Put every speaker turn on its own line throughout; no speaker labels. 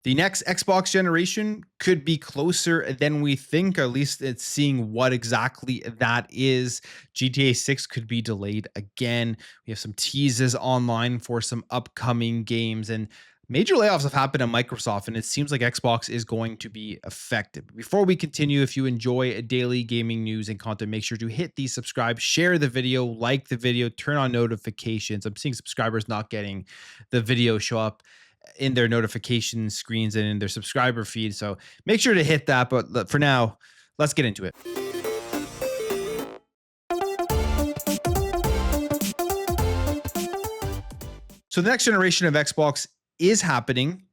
The next Xbox generation could be closer than we think. At least it's seeing what exactly that is. GTA 6 could be delayed again. We have some teases online for some upcoming games, and major layoffs have happened at Microsoft, and it seems like Xbox is going to be affected. Before we continue, if you enjoy daily gaming news and content, make sure to hit the subscribe, share the video, like the video, turn on notifications. I'm seeing subscribers not getting the video show up in their notification screens and in their subscriber feed. So make sure to hit that. But for now, let's get into it. So the next generation of Xbox is happening.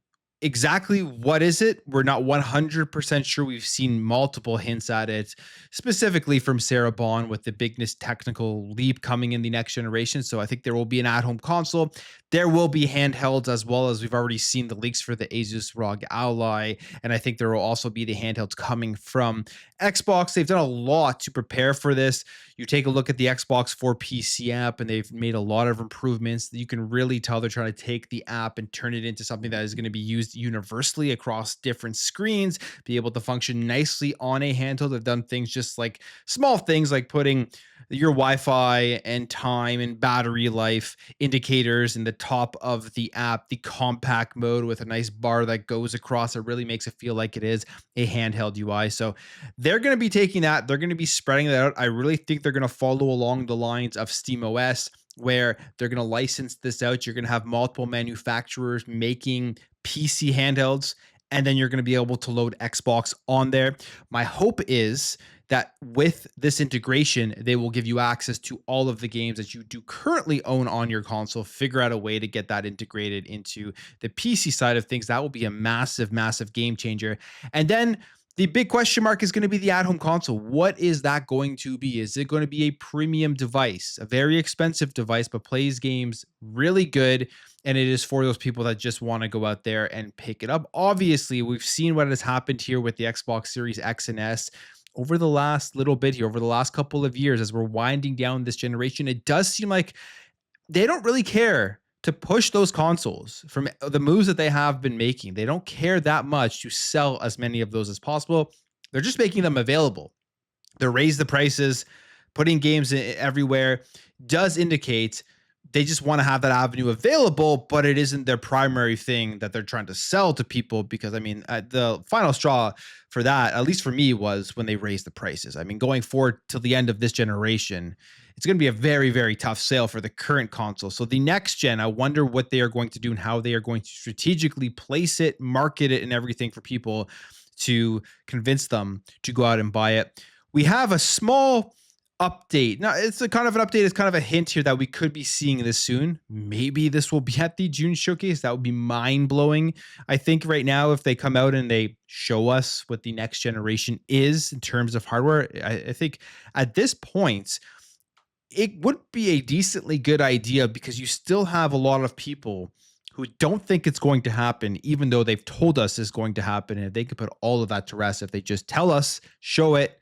Exactly what is it? We're not 100% sure. We've seen multiple hints at it, specifically from Sarah Bond with the biggest technical leap coming in the next generation. So I think there will be an at-home console. There will be handhelds, as well as we've already seen the leaks for the Asus ROG Ally. And I think there will also be the handhelds coming from Xbox. They've done a lot to prepare for this. You take a look at the Xbox for PC app, and they've made a lot of improvements. You can really tell they're trying to take the app and turn it into something that is going to be used universally across different screens, be able to function nicely on a handheld. They've done things just like small things like putting your Wi-Fi and time and battery life indicators in the top of the app, the compact mode with a nice bar that goes across. It really makes it feel like it is a handheld UI. So they're going to be taking that. They're going to be spreading that out. I really think they're going to follow along the lines of SteamOS, where they're going to license this out. You're going to have multiple manufacturers making PC handhelds, and then you're going to be able to load Xbox on there. My hope is that with this integration, they will give you access to all of the games that you do currently own on your console. Figure out a way to get that integrated into the PC side of things. That will be a massive, massive game changer. And then the big question mark is going to be the at-home console. What is that going to be? Is it going to be a premium device, a very expensive device, but plays games really good? And it is for those people that just want to go out there and pick it up. Obviously, we've seen what has happened here with the Xbox Series X and S over the last little bit here, over the last couple of years, as we're winding down this generation. It does seem like they don't really care to push those consoles from the moves that they have been making. They don't care that much to sell as many of those as possible. They're just making them available. They raise the prices, putting games everywhere does indicate they just want to have that avenue available, but it isn't their primary thing that they're trying to sell to people. Because I mean, the final straw for that, at least for me, was when they raised the prices. I mean, going forward till the end of this generation, it's going to be a very, very tough sale for the current console. So the next gen, I wonder what they are going to do and how they are going to strategically place it, market it, and everything for people to convince them to go out and buy it. We have a small update. Now, it's a kind of an update. It's kind of a hint here that we could be seeing this soon. Maybe this will be at the June showcase. That would be mind blowing. I think right now, if they come out and they show us what the next generation is in terms of hardware, I think at this point, it would be a decently good idea, because you still have a lot of people who don't think it's going to happen, even though they've told us it's going to happen. And they could put all of that to rest if they just tell us, show it,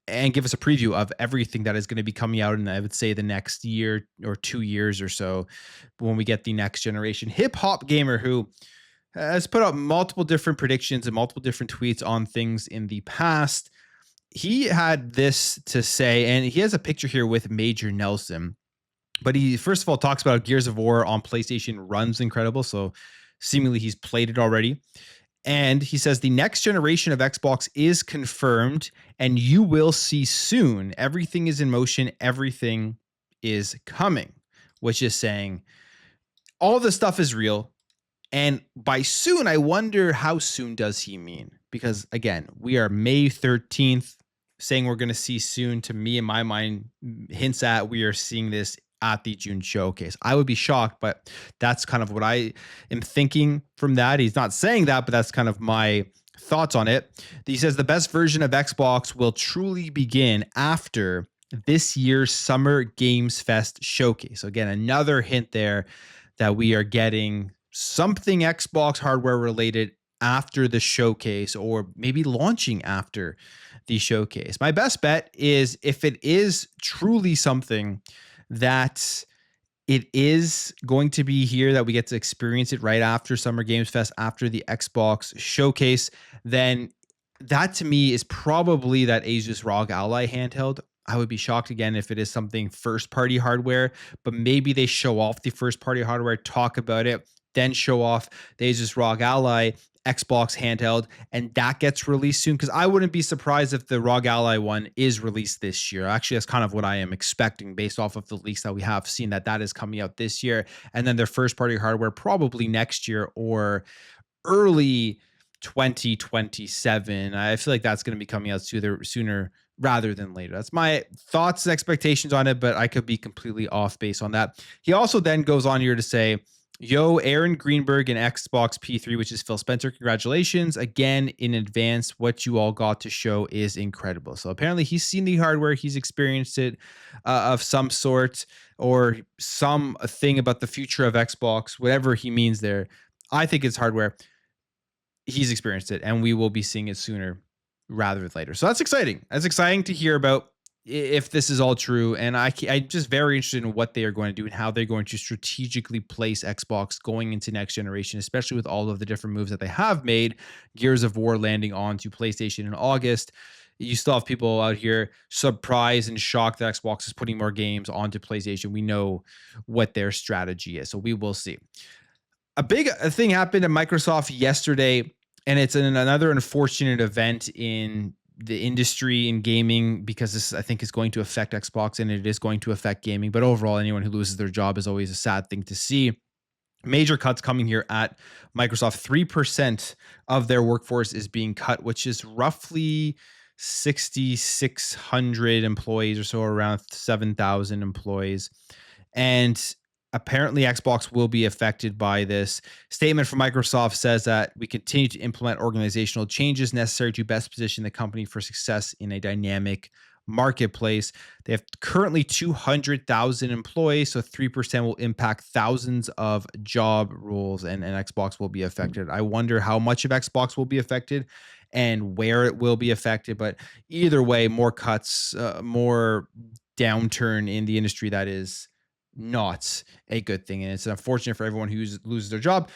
and give us a preview of everything that is going to be coming out in, I would say, the next year or 2 years or so, when we get the next generation. Hip Hop Gamer, who has put out multiple different predictions and multiple different tweets on things in the past, he had this to say, and he has a picture here with Major Nelson. But he, first of all, talks about Gears of War on PlayStation runs incredible. So seemingly he's played it already. And he says the next generation of Xbox is confirmed, and you will see soon. Everything is in motion. Everything is coming, which is saying all this stuff is real. And by soon, I wonder how soon does he mean? Because again, we are May 13th. Saying we're going to see soon, to me, in my mind, hints at we are seeing this at the June showcase. I would be shocked, but that's kind of what I am thinking from that. He's not saying that, but that's kind of my thoughts on it. He says the best version of Xbox will truly begin after this year's Summer Games Fest showcase. So again, another hint there that we are getting something Xbox hardware related after the showcase, or maybe launching after the showcase. My best bet is, if it is truly something that It is going to be here that we get to experience it right after Summer Games Fest, after the Xbox showcase. Then that to me is probably that Asus ROG Ally handheld. I would be shocked again if it is something first party hardware, but maybe they show off the first party hardware, talk about it, then show off the Asus ROG Ally Xbox handheld, and that gets released soon. Because I wouldn't be surprised if the ROG Ally one is released this year. Actually, that's kind of what I am expecting based off of the leaks that we have seen, that is coming out this year. And then their first party hardware probably next year or early 2027. I feel like that's going to be coming out sooner rather than later. That's my thoughts and expectations on it, but I could be completely off base on that. He also then goes on here to say, yo, Aaron Greenberg and Xbox P3, which is Phil Spencer, congratulations again in advance. What you all got to show is incredible. So apparently he's seen the hardware, he's experienced it of some sort, or some thing about the future of Xbox, whatever he means there. I think it's hardware. He's experienced it, and we will be seeing it sooner rather than later. So that's exciting. That's exciting to hear about if this is all true. And I'm just very interested in what they are going to do and how they're going to strategically place Xbox going into next generation, especially with all of the different moves that they have made. Gears of War landing onto PlayStation in August. You still have people out here surprised and shocked that Xbox is putting more games onto PlayStation. We know what their strategy is, so we will see. A big thing happened at Microsoft yesterday, and it's another unfortunate event in the industry in gaming, because this, I think, is going to affect Xbox and it is going to affect gaming. But overall, anyone who loses their job is always a sad thing to see. Major cuts coming here at Microsoft. 3% of their workforce is being cut, which is roughly 6,600 employees or so, around 7,000 employees. And apparently Xbox will be affected by this. Statement from Microsoft says that we continue to implement organizational changes necessary to best position the company for success in a dynamic marketplace. They have currently 200,000 employees, so 3% will impact thousands of job roles, and Xbox will be affected. I wonder how much of Xbox will be affected and where it will be affected, but either way, more cuts, more downturn in the industry. That is not a good thing, and it's unfortunate for everyone who loses their job.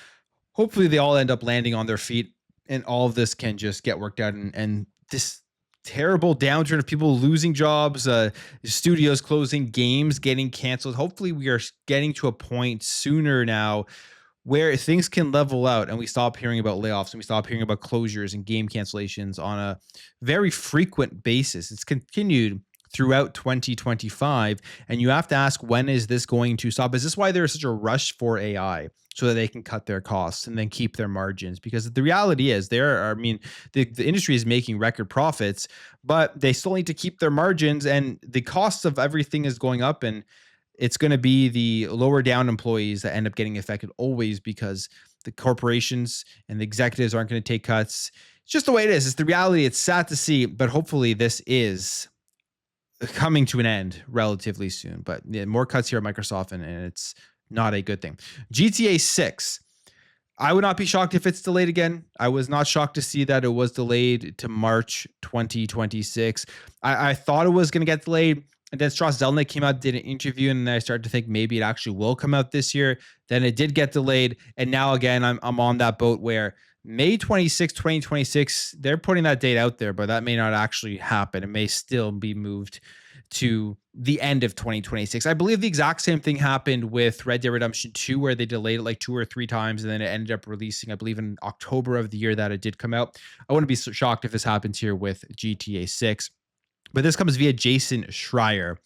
Hopefully they all end up landing on their feet and all of this can just get worked out, and this terrible downturn of people losing jobs, studios closing, games getting canceled. Hopefully we are getting to a point sooner now where things can level out and we stop hearing about layoffs and we stop hearing about closures and game cancellations on a very frequent basis. It's continued throughout 2025, and you have to ask, when is this going to stop? Is this why there is such a rush for AI, so that they can cut their costs and then keep their margins? Because the reality is, the industry is making record profits, but they still need to keep their margins, and the costs of everything is going up, and it's going to be the lower down employees that end up getting affected always, because the corporations and the executives aren't going to take cuts. It's just the way it is. It's the reality. It's sad to see, but hopefully this is coming to an end relatively soon. But yeah, more cuts here at Microsoft, and it's not a good thing. GTA 6. I would not be shocked if it's delayed again. I was not shocked to see that it was delayed to March 2026. I thought it was going to get delayed. And then Strauss Zelnick came out, did an interview, and then I started to think maybe it actually will come out this year. Then it did get delayed. And now again, I'm on that boat where May 26, 2026, they're putting that date out there, but that may not actually happen. It may still be moved to the end of 2026. I believe the exact same thing happened with Red Dead Redemption 2, where they delayed it like 2 or 3 times, and then it ended up releasing, I believe, in October of the year that it did come out. I wouldn't be so shocked if this happens here with GTA 6. But this comes via Jason Schreier.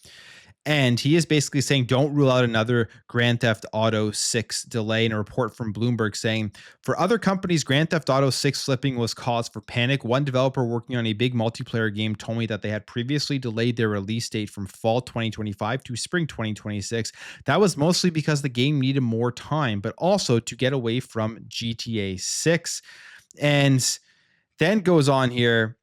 And he is basically saying, don't rule out another Grand Theft Auto 6 delay. In a report from Bloomberg saying, for other companies, Grand Theft Auto 6 slipping was cause for panic. One developer working on a big multiplayer game told me that they had previously delayed their release date from fall 2025 to spring 2026. That was mostly because the game needed more time, but also to get away from GTA 6. And then goes on here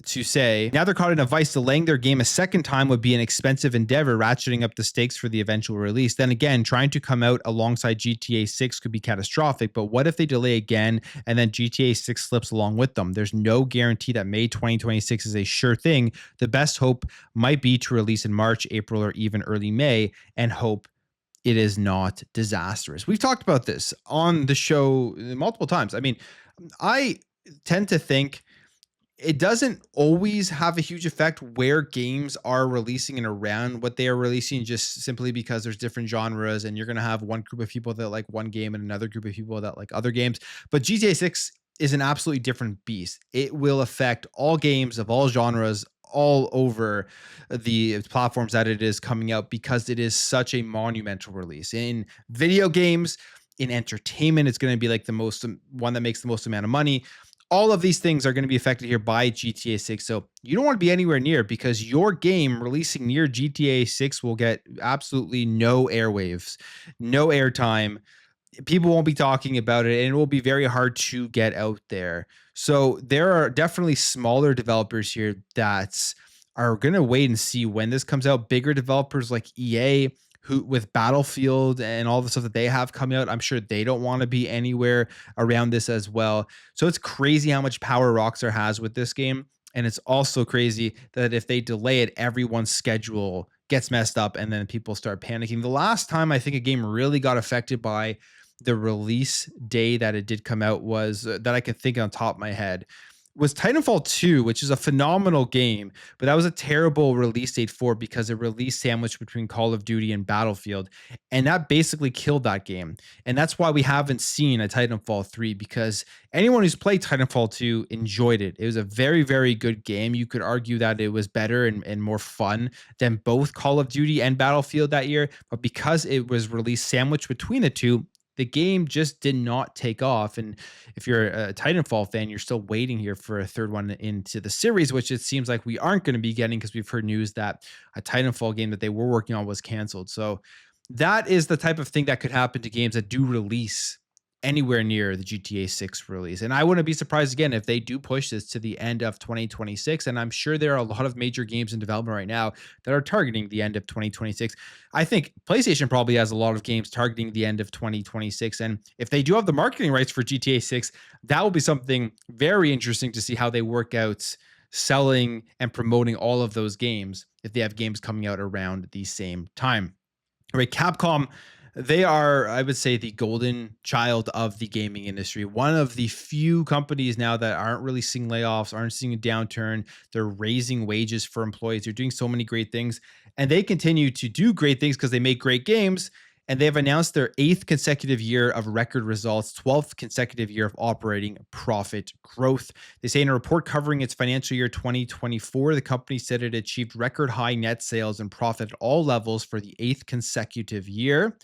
to say, now they're caught in a vice. Delaying their game a second time would be an expensive endeavor, ratcheting up the stakes for the eventual release. Then again, trying to come out alongside GTA 6 could be catastrophic, but what if they delay again and then GTA 6 slips along with them? There's no guarantee that May 2026 is a sure thing. The best hope might be to release in March, April, or even early May, and hope it is not disastrous. We've talked about this on the show multiple times. I mean, I tend to think it doesn't always have a huge effect where games are releasing and around what they are releasing, just simply because there's different genres and you're going to have one group of people that like one game and another group of people that like other games. But GTA 6 is an absolutely different beast. It will affect all games of all genres all over the platforms that it is coming out, because it is such a monumental release. In video games, in entertainment, it's going to be like the most one that makes the most amount of money. All of these things are going to be affected here by GTA 6. So you don't want to be anywhere near, because your game releasing near GTA 6 will get absolutely no airwaves, no airtime. People won't be talking about it, and it will be very hard to get out there. So there are definitely smaller developers here that are going to wait and see when this comes out. Bigger developers like EA, who with Battlefield and all the stuff that they have coming out, I'm sure they don't want to be anywhere around this as well. So it's crazy how much power Rockstar has with this game. And it's also crazy that if they delay it, everyone's schedule gets messed up and then people start panicking. The last time I think a game really got affected by the release day that it did come out was that I could think on top of my head was Titanfall 2, which is a phenomenal game, but that was a terrible release date for it because it released sandwiched between Call of Duty and Battlefield, and that basically killed that game. And that's why we haven't seen a Titanfall 3, because anyone who's played Titanfall 2 enjoyed it. It was a very, very good game. You could argue that it was better and more fun than both Call of Duty and Battlefield that year, but because it was released sandwiched between the two, the game just did not take off. And if you're a Titanfall fan, you're still waiting here for a third one into the series, which it seems like we aren't going to be getting, because we've heard news that a Titanfall game that they were working on was canceled. So that is the type of thing that could happen to games that do release anywhere near the GTA 6 release. And I wouldn't be surprised again if they do push this to the end of 2026. And I'm sure there are a lot of major games in development right now that are targeting the end of 2026. I think PlayStation probably has a lot of games targeting the end of 2026. And if they do have the marketing rights for GTA 6, that will be something very interesting to see how they work out selling and promoting all of those games if they have games coming out around the same time. All right, Capcom, they are, I would say, the golden child of the gaming industry. One of the few companies now that aren't really seeing layoffs, aren't seeing a downturn. They're raising wages for employees. They're doing so many great things, and they continue to do great things because they make great games. And they have announced their 8th consecutive year of record results, 12th consecutive year of operating profit growth. They say in a report covering its financial year 2024, the company said it achieved record high net sales and profit at all levels for the 8th consecutive year.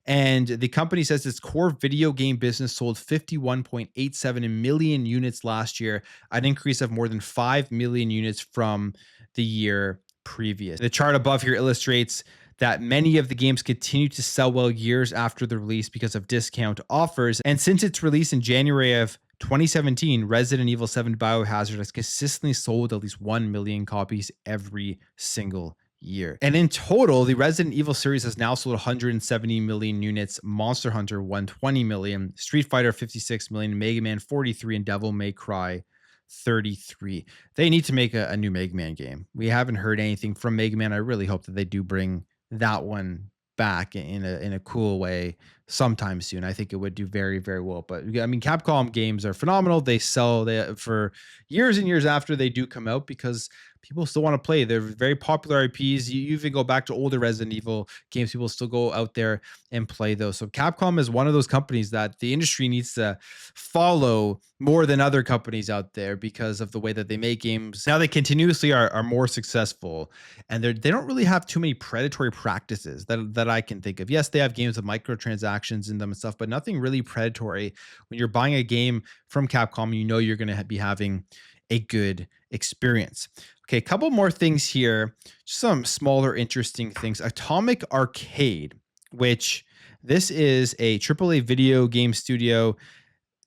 And the company says its core video game business sold 51.87 million units last year, an increase of more than 5 million units from the year previous. The chart above here illustrates that many of the games continue to sell well years after the release because of discount offers. And since its release in January of 2017, Resident Evil 7 Biohazard has consistently sold at least 1 million copies every single year. And in total, the Resident Evil series has now sold 170 million units, Monster Hunter 120 million, Street Fighter 56 million, Mega Man 43, and Devil May Cry 33. They need to make a new Mega Man game. We haven't heard anything from Mega Man. I really hope that they do bring that one back in a cool way sometime soon. I think it would do very, very well. But I mean, Capcom games are phenomenal. They sell for years and years after they do come out because people still want to play. They're very popular IPs. You even go back to older Resident Evil games, people still go out there and play those. So Capcom is one of those companies that the industry needs to follow more than other companies out there because of the way that they make games. Now they continuously are more successful, and they don't really have too many predatory practices that I can think of. Yes, they have games with microtransactions in them and stuff, but nothing really predatory. When you're buying a game from Capcom, you know you're going to be having a good experience. Okay, a couple more things here, just some smaller interesting things. Atomic Arcade, which this is a AAA video game studio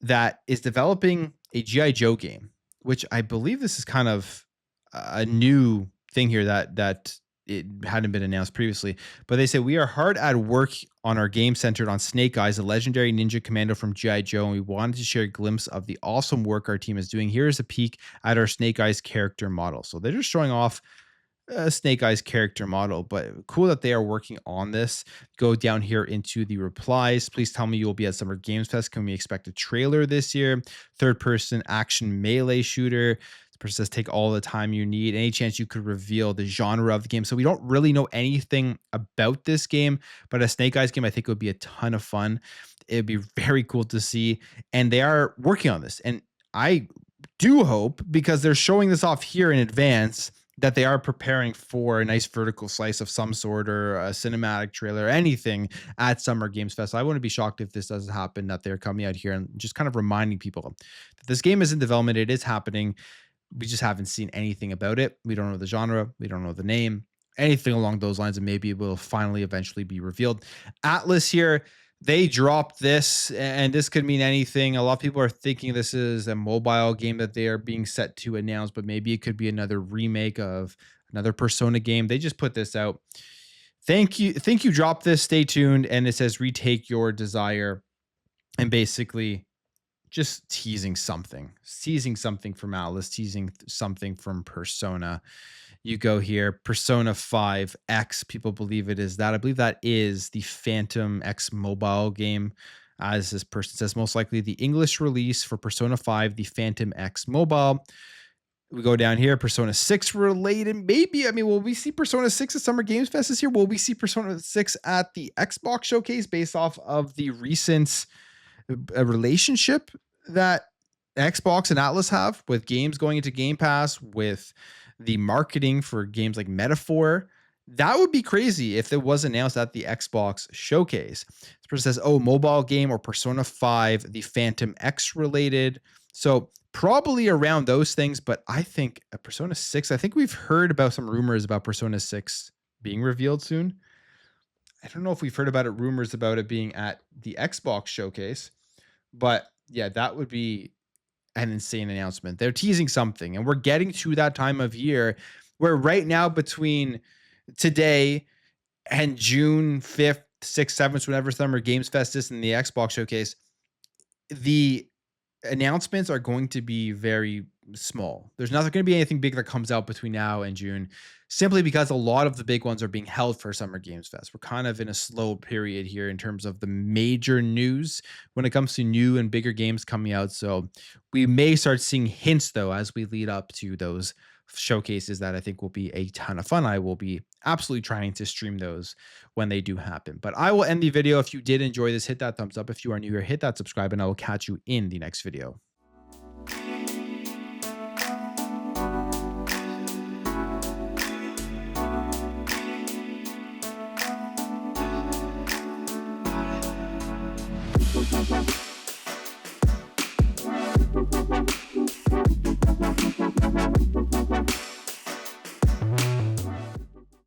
that is developing a G.I. Joe game, which I believe this is kind of a new thing here that it hadn't been announced previously. But they say, we are hard at work on our game centered on Snake Eyes, a legendary ninja commando from G.I. Joe, and we wanted to share a glimpse of the awesome work our team is doing. Here's a peek at our Snake Eyes character model. So they're just showing off Snake Eyes character model, but cool that they are working on this. Go down here into the replies. Please tell me you will be at Summer Games Fest. Can we expect a trailer this year? Third person action melee shooter. This person says take all the time you need. Any chance you could reveal the genre of the game? So we don't really know anything about this game, but a Snake Eyes game I think would be a ton of fun. It'd be very cool to see. And they are working on this. And I do hope, because they're showing this off here in advance, that they are preparing for a nice vertical slice of some sort, or a cinematic trailer, or anything at Summer Games Fest. I wouldn't be shocked if this doesn't happen, that they're coming out here and just kind of reminding people that this game is in development. It is happening. We just haven't seen anything about it. We don't know the genre. We don't know the name, anything along those lines, and maybe it will finally eventually be revealed. Atlas here, they dropped this, and this could mean anything. A lot of people are thinking this is a mobile game that they are being set to announce, but maybe it could be another remake of another Persona game. They just put this out. Think you dropped this. Stay tuned. And it says retake your desire, and basically just teasing something from Atlas, teasing something from Persona. You go here, Persona 5 X. People believe it is that. I believe that is the Phantom X mobile game. As this person says, most likely the English release for Persona 5, the Phantom X mobile. We go down here, Persona 6 related. Maybe, I mean, will we see Persona 6 at Summer Games Fest this year? Will we see Persona 6 at the Xbox showcase based off of the recent a relationship that Xbox and Atlas have with games going into Game Pass, with the marketing for games like Metaphor? That would be crazy if it was announced at the Xbox showcase. This person says, oh, mobile game or Persona 5, the Phantom X related. So probably around those things, but I think a Persona 6, I think we've heard about some rumors about Persona 6 being revealed soon. I don't know if we've heard about it, rumors about it being at the Xbox showcase, but yeah, that would be an insane announcement. They're teasing something, and we're getting to that time of year where right now, between today and June 5th, 6th, 7th, whenever Summer Games Fest is in the Xbox showcase, the announcements are going to be very small. There's not going to be anything big that comes out between now and June, simply because a lot of the big ones are being held for Summer Games Fest. We're kind of in a slow period here in terms of the major news when it comes to new and bigger games coming out. So we may start seeing hints, though, as we lead up to those showcases that I think will be a ton of fun. I will be absolutely trying to stream those when they do happen. But I will end the video. If you did enjoy this, hit that thumbs up. If you are new here, hit that subscribe, and I will catch you in the next video.